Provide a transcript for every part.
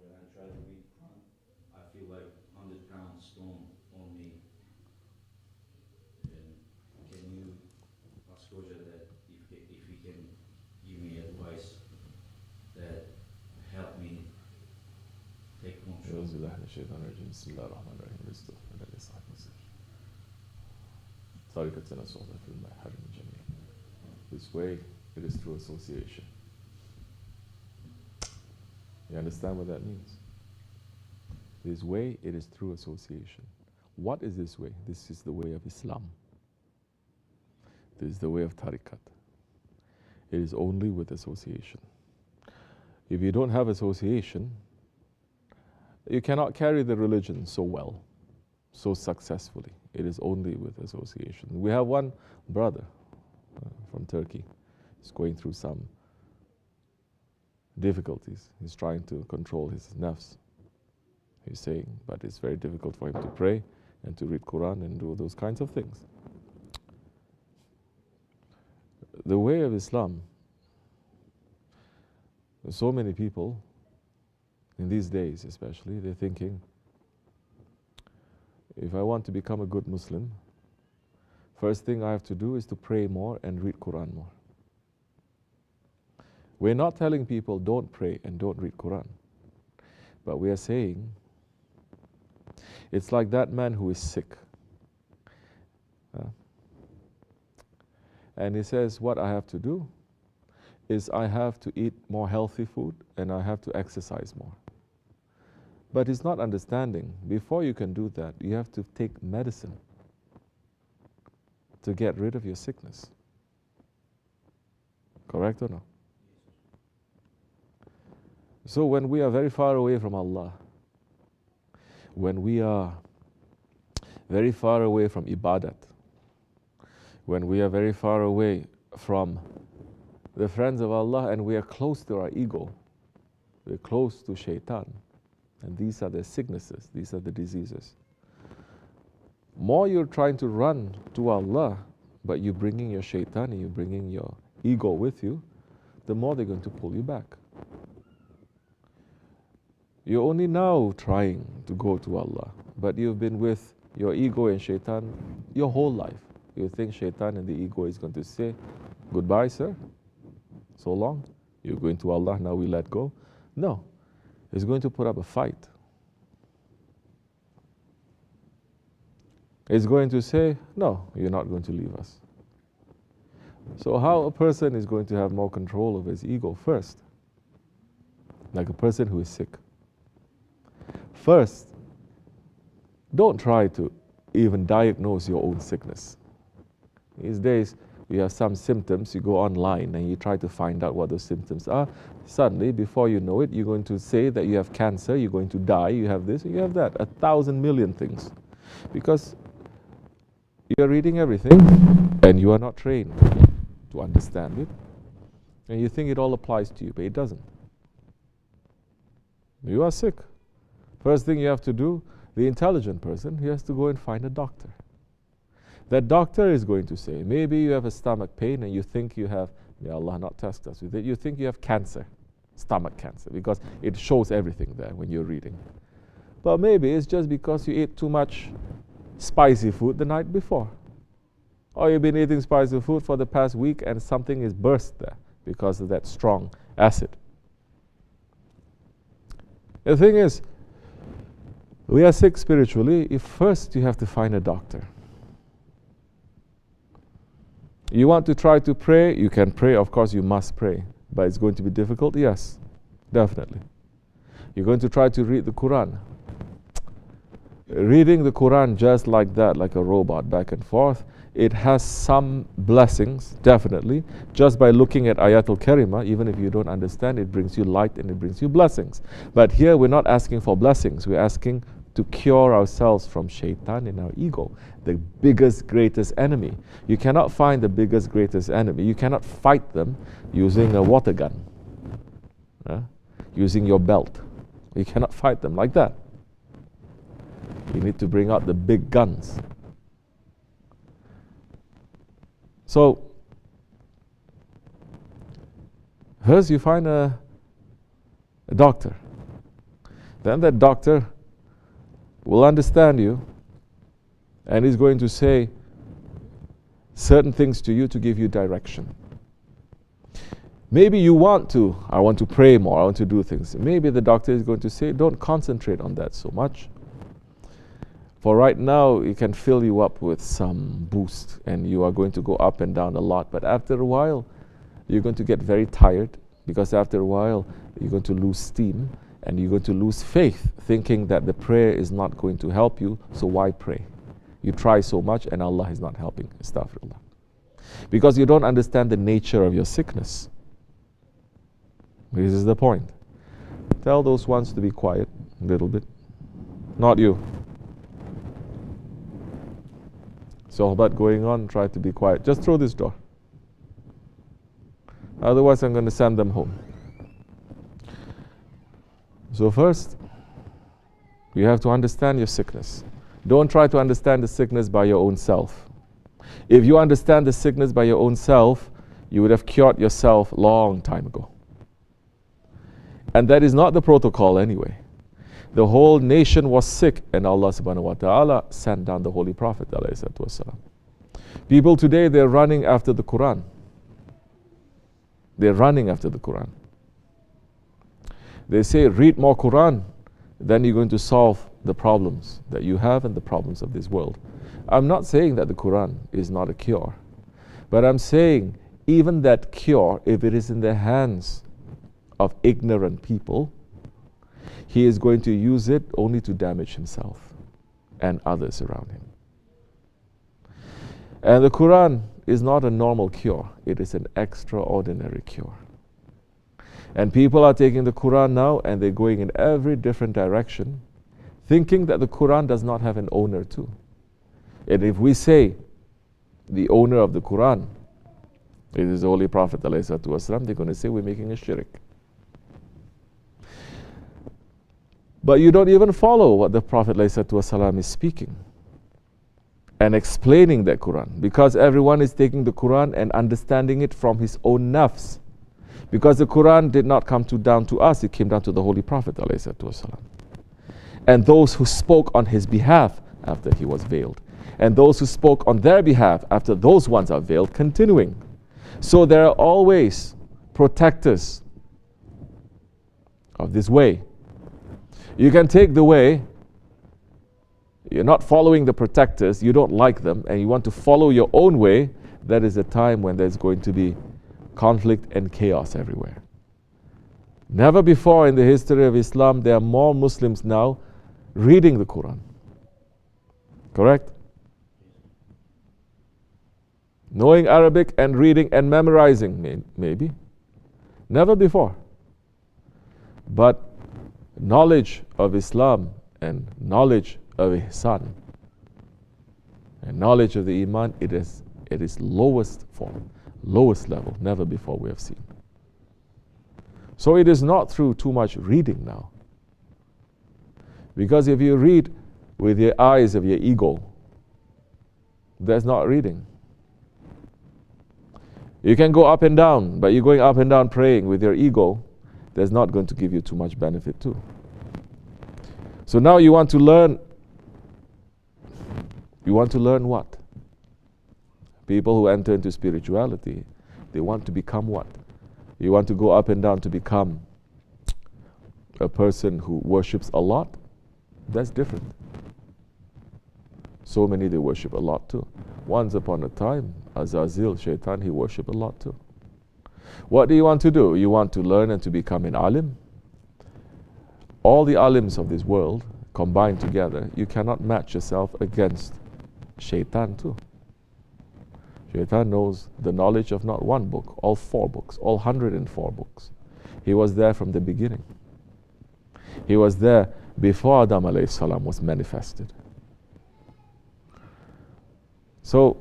when I try to read Quran, I feel like 100-pound stone on me. And can you ask Roger that if he can give me advice that help me take control? This way, it is through association. You understand what that means? This way, it is through association. What is this way? This is the way of Islam. This is the way of tariqat. It is only with association. If you don't have association, you cannot carry the religion so well, so successfully. It is only with association. We have one brother from Turkey. He's going through some difficulties. He's trying to control his nafs. He's saying, but it's very difficult for him to pray and to read Quran and do those kinds of things. The way of Islam, so many people, in these days especially, they're thinking, if I want to become a good Muslim, first thing I have to do is to pray more and read Quran more. We're not telling people don't pray and don't read Quran. But we are saying, it's like that man who is sick. And he says, what I have to do is I have to eat more healthy food and I have to exercise more. But he's not understanding, before you can do that, you have to take medicine to get rid of your sickness. Correct or no? So when we are very far away from Allah, when we are very far away from ibadat, when we are very far away from the friends of Allah and we are close to our ego, we're close to shaitan, and these are the sicknesses, these are the diseases. More you're trying to run to Allah, but you're bringing your shaitan and you're bringing your ego with you, the more they're going to pull you back. You're only now trying to go to Allah, but you've been with your ego and shaitan your whole life. You think shaitan and the ego is going to say, goodbye, sir, so long, you're going to Allah, now we let go. No, it's going to put up a fight. It's going to say, no, you're not going to leave us. So how a person is going to have more control of his ego? First, like a person who is sick. First, don't try to even diagnose your own sickness. These days, you have some symptoms, you go online and you try to find out what those symptoms are. Suddenly, before you know it, you're going to say that you have cancer, you're going to die, you have this, you have that, 1,000 million things. Because you're reading everything and you are not trained to understand it. And you think it all applies to you, but it doesn't. You are sick. First thing you have to do, the intelligent person, he has to go and find a doctor. That doctor is going to say, maybe you have a stomach pain and you think you have, may Allah not test us with it, you think you have cancer, stomach cancer, because it shows everything there when you're reading. But maybe it's just because you ate too much spicy food the night before. Or you've been eating spicy food for the past week and something is burst there because of that strong acid. The thing is, we are sick spiritually if first you have to find a doctor. You want to try to pray, you can pray, of course you must pray. But it's going to be difficult? Yes, definitely. You're going to try to read the Quran. Reading the Quran just like that, like a robot, back and forth, it has some blessings, definitely. Just by looking at Ayatul Karimah, even if you don't understand, it brings you light and it brings you blessings. But here we're not asking for blessings, we're asking to cure ourselves from shaitan and our ego, the biggest, greatest enemy. You cannot find the biggest, greatest enemy. You cannot fight them using a water gun, using your belt. You cannot fight them like that. You need to bring out the big guns. So, first you find a doctor. then that doctor will understand you and is going to say certain things to you to give you direction. Maybe you I want to pray more, I want to do things. Maybe the doctor is going to say, don't concentrate on that so much. For right now, it can fill you up with some boost and you are going to go up and down a lot. But after a while, you're going to get very tired, because after a while, you're going to lose steam and you're going to lose faith, thinking that the prayer is not going to help you, so why pray? You try so much and Allah is not helping. Astaghfirullah. Because you don't understand the nature of your sickness. This is the point. Tell those ones to be quiet a little bit. Not you. Sohbat going on, try to be quiet. Just through this door. Otherwise, I'm going to send them home. So first, you have to understand your sickness. Don't try to understand the sickness by your own self. If you understand the sickness by your own self, you would have cured yourself long time ago. And that is not the protocol anyway. The whole nation was sick and Allah subhanahu wa ta'ala sent down the Holy Prophet ﷺ. People today, they're running after the Quran. They're running after the Quran. They say, read more Quran, then you're going to solve the problems that you have and the problems of this world. I'm not saying that the Quran is not a cure, but I'm saying even that cure, if it is in the hands of ignorant people, he is going to use it only to damage himself and others around him. And the Quran is not a normal cure, it is an extraordinary cure. And people are taking the Quran now and they're going in every different direction, thinking that the Quran does not have an owner too. And if we say the owner of the Quran, it is the Holy Prophet ﷺ, they're going to say we're making a shirk. But you don't even follow what the Prophet ﷺ is speaking and explaining that Quran, because everyone is taking the Quran and understanding it from his own nafs. Because the Quran did not come down to us, it came down to the Holy Prophet ﷺ. And those who spoke on his behalf after he was veiled. And those who spoke on their behalf after those ones are veiled, continuing. So there are always protectors of this way. You can take the way, you're not following the protectors, you don't like them, and you want to follow your own way. That is a time when there's going to be conflict and chaos everywhere. Never before in the history of Islam, there are more Muslims now reading the Quran. Correct? Knowing Arabic and reading and memorizing, maybe. Never before. But knowledge of Islam and knowledge of Ihsan and knowledge of the Iman, it is lowest form, lowest level, never before we have seen. So it is not through too much reading now. Because if you read with your eyes of your ego, that's not reading. You can go up and down, but you're going up and down praying with your ego, that's not going to give you too much benefit too. So now you want to learn. You want to learn what? People who enter into spirituality, they want to become what? You want to go up and down to become a person who worships a lot? That's different. So many, they worship a lot too. Once upon a time, Azazil, Shaitan, he worshipped a lot too. What do you want to do? You want to learn and to become an alim? All the alims of this world combined together, you cannot match yourself against Shaitan too. Shaitan knows the knowledge of not one book, all 4 books, all 104 books. He was there from the beginning. He was there before Adam alayhi salam was manifested. So,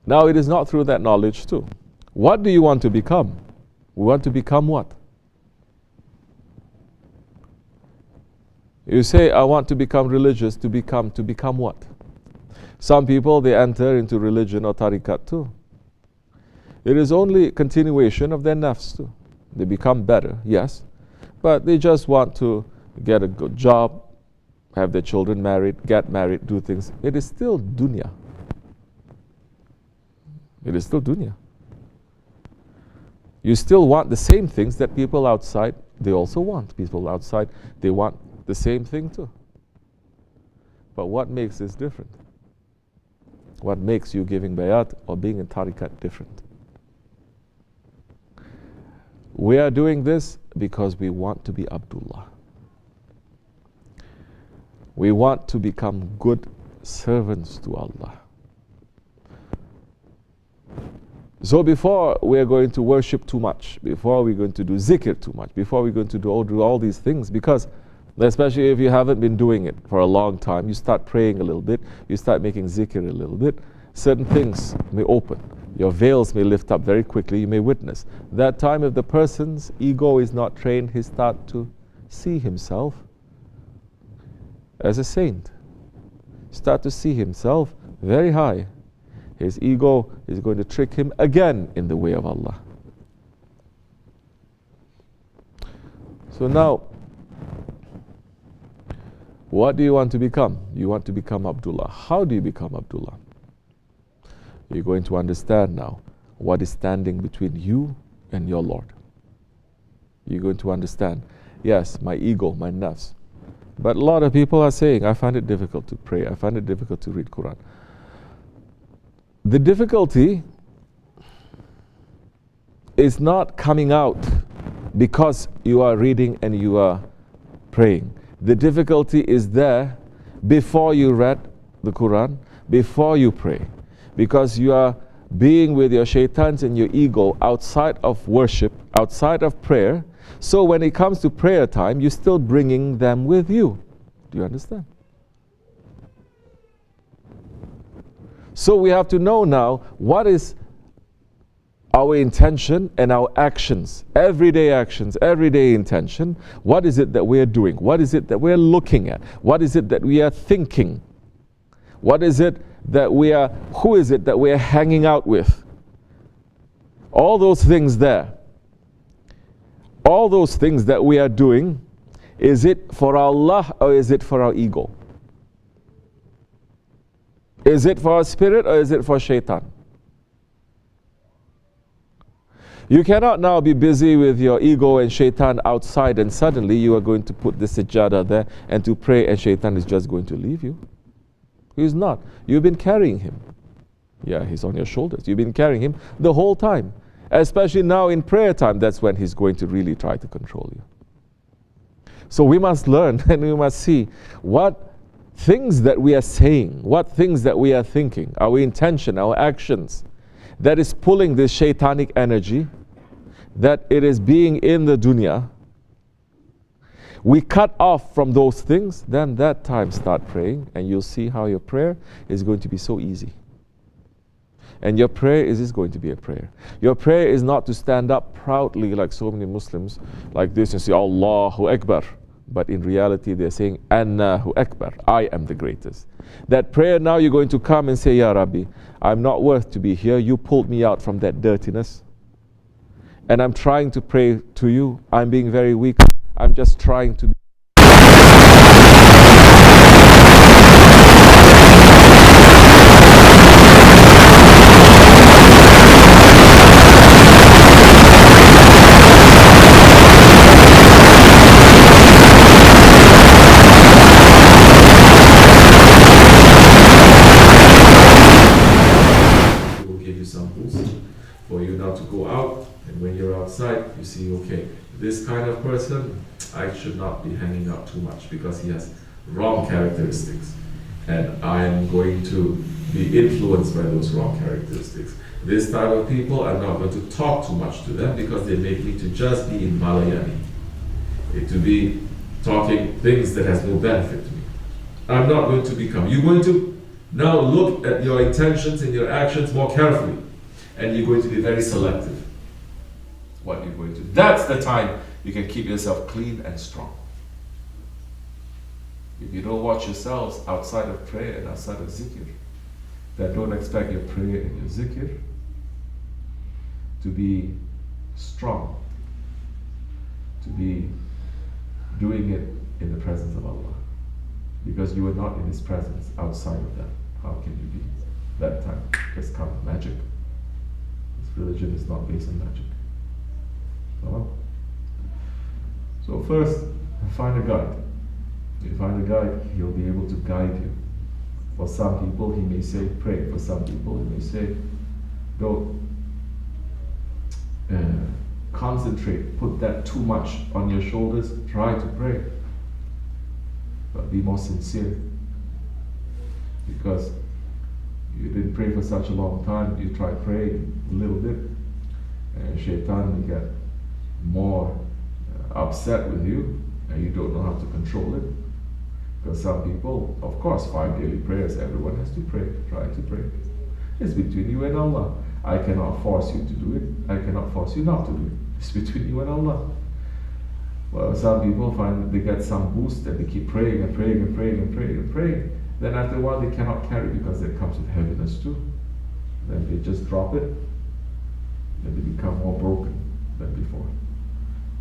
now it is not through that knowledge too. What do you want to become? We want to become what? You say, I want to become religious, to become what? Some people, they enter into religion or tariqat too. It is only continuation of their nafs too. They become better, yes. but they just want to get a good job, have their children married, get married, do things. It is still dunya. It is still dunya. You still want the same things that people outside, they also want. People outside, they want the same thing too. But what makes this different? What makes you giving bayat or being in tariqat different? We are doing this because we want to be Abdullah. We want to become good servants to Allah. So before we are going to worship too much, before we're going to do zikr too much, before we're going to do all these things, because especially if you haven't been doing it for a long time, you start praying a little bit, you start making zikr a little bit, certain things may open. Your veils may lift up very quickly, you may witness. That time if the person's ego is not trained, he starts to see himself as a saint. Start to see himself very high. His ego is going to trick him again in the way of Allah. So now, what do you want to become? You want to become Abdullah. How do you become Abdullah? You're going to understand now what is standing between you and your Lord. You're going to understand, yes, my ego, my nafs. But a lot of people are saying, I find it difficult to pray, I find it difficult to read Quran. The difficulty is not coming out because you are reading and you are praying. The difficulty is there before you read the Quran, before you pray. Because you are being with your shaitans and your ego outside of worship, outside of prayer. So when it comes to prayer time, you're still bringing them with you. Do you understand? So we have to know now what is our intention and our actions, everyday intention. What is it that we are doing? What is it that we are looking at? What is it that we are thinking? What is it that who is it that we are hanging out with? All those things there. All those things that we are doing, is it for Allah or is it for our ego? Is it for our spirit or is it for shaitan? You cannot now be busy with your ego and shaitan outside and suddenly you are going to put the sajada there and to pray and shaitan is just going to leave you. He's not. You've been carrying him. Yeah, he's on your shoulders. You've been carrying him the whole time. Especially now in prayer time, that's when he's going to really try to control you. So we must learn and we must see what things that we are saying, what things that we are thinking, our intention, our actions, that is pulling this shaitanic energy, that it is being in the dunya. We cut off from those things, then that time start praying and you'll see how your prayer is going to be so easy. And your prayer is going to be a prayer. Your prayer is not to stand up proudly like so many Muslims like this and say Allahu Akbar. But in reality they're saying Annahu Akbar, I am the greatest. That prayer now you're going to come and say, Ya Rabi, I'm not worth to be here. You pulled me out from that dirtiness. And I'm trying to pray to you. I'm being very weak. I'm just trying to be. It will give you some boost for you now to go out, and when you're outside, you see, okay, this kind of person, I should not be hanging out too much because he has wrong characteristics. And I'm going to be influenced by those wrong characteristics. This type of people, I'm not going to talk too much to them because they make me to just be in Malayani. To be talking things that has no benefit to me. I'm not going to become. You're going to now look at your intentions and your actions more carefully. And you're going to be very selective. What you're going to do. That's the time you can keep yourself clean and strong. If you don't watch yourselves outside of prayer and outside of zikr, then don't expect your prayer and your zikr to be strong, to be doing it in the presence of Allah. Because you are not in His presence outside of that. How can you be that time? Just come magic. This religion is not based on magic. So first, find a guide. You find a guide, he'll be able to guide you. For some people, he may say, pray. For some people, he may say, don't concentrate, put that too much on your shoulders, try to pray. But be more sincere. Because you didn't pray for such a long time, you try praying a little bit, and shaitan will get more upset with you, and you don't know how to control it. Because some people, of course, 5 daily prayers, everyone has to pray, try to pray. It's between you and Allah. I cannot force you to do it, I cannot force you not to do it. It's between you and Allah. Well, some people find they get some boost and they keep praying and praying and praying and praying and praying. Then after a while they cannot carry because it comes with heaviness too. Then they just drop it. Then they become more broken than before.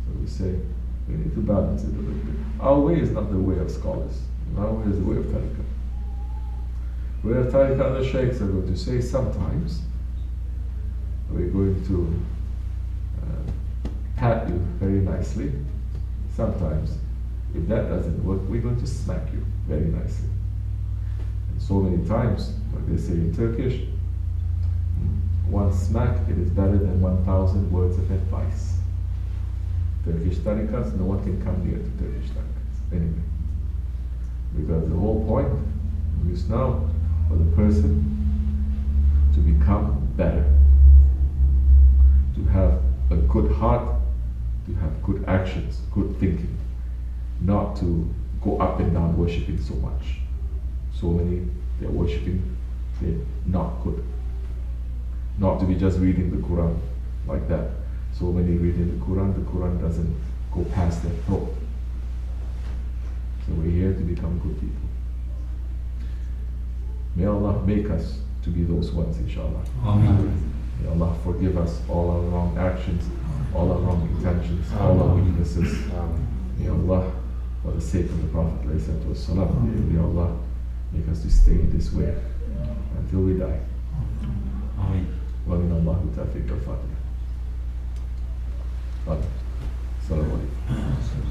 So we say, we need to balance it a little bit. Our way is not the way of scholars. Our way is the way of tariqah. The way of tariqah, the sheikhs are going to say sometimes we're going to pat you very nicely. Sometimes, if that doesn't work, we're going to smack you very nicely. And so many times, like they say in Turkish, one smack, it is better than 1,000 words of advice. Turkish tariqahs, no one can come near to Turkish tariqahs anyway. Because the whole point is now for the person to become better, to have a good heart, to have good actions, good thinking, not to go up and down worshipping so much. So many, they're worshipping, they're not good. Not to be just reading the Quran like that. So many reading the Quran doesn't go past their throat. So we're here to become good people. May Allah make us to be those ones, inshallah. Amen. May Allah forgive us all our wrong actions, all our wrong intentions, all our weaknesses. May Allah, for the sake of the Prophet, may Allah make us to stay in this way until we die. Amen. ومن الله توفيق الفاتحة. Assalamu alaikum.